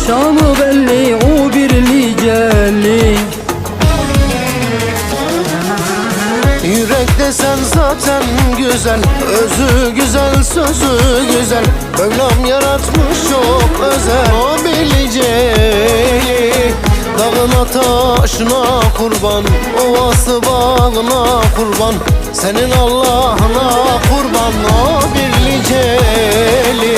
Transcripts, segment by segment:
şanı belli, o birli celli. Yürek desen zaten güzel, özü güzel, sözü güzel. Mevlam yaratmış çok özel, o bileceği. Dağına taşına kurban, ovası bağına kurban. Senin Allah'ına kurban, o birliceli.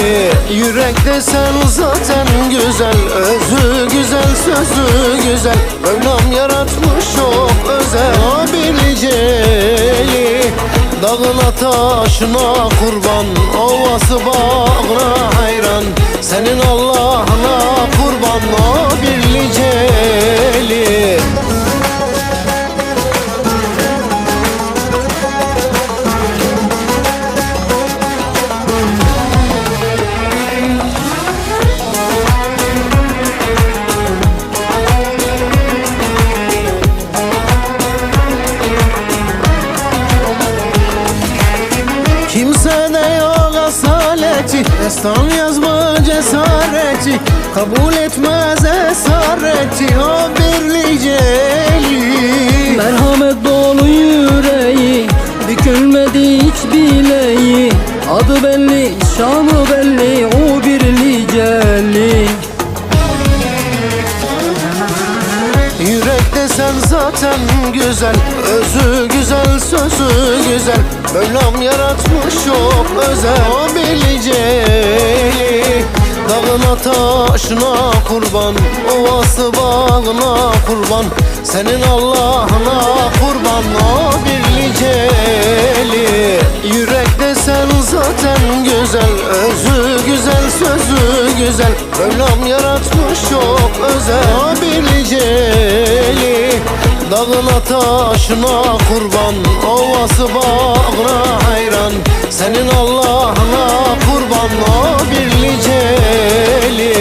Yürek desen zaten güzel, özü güzel, sözü güzel. Mevlam yaratmış çok özel, o birliceli. Dağına taşına kurban, ovası bağına hayran. Senin Allah'ına kurban, o birliceli. Kimsede yok asaleti, destan yazma cesareti. Kabul etmez esareti, o birliceli. Merhamet dolu yüreği, bükülmedi hiç bileği. Adı belli, şanı belli, o birli celli. Yürek desen zaten güzel, özü güzel, sözü güzel. Mevlam yaratmış çok özel, o bileceği. Dağına taşına kurban, ovası bağına kurban. Senin Allah'ına kurban, o birliceli. Yürek desen zaten güzel, özü güzel, sözü güzel. Mevlam yaratmış çok özel, o birliceli. Dağına taşına kurban, ovası bağına hayran. Senin Allah'ına kurban, o birliceli.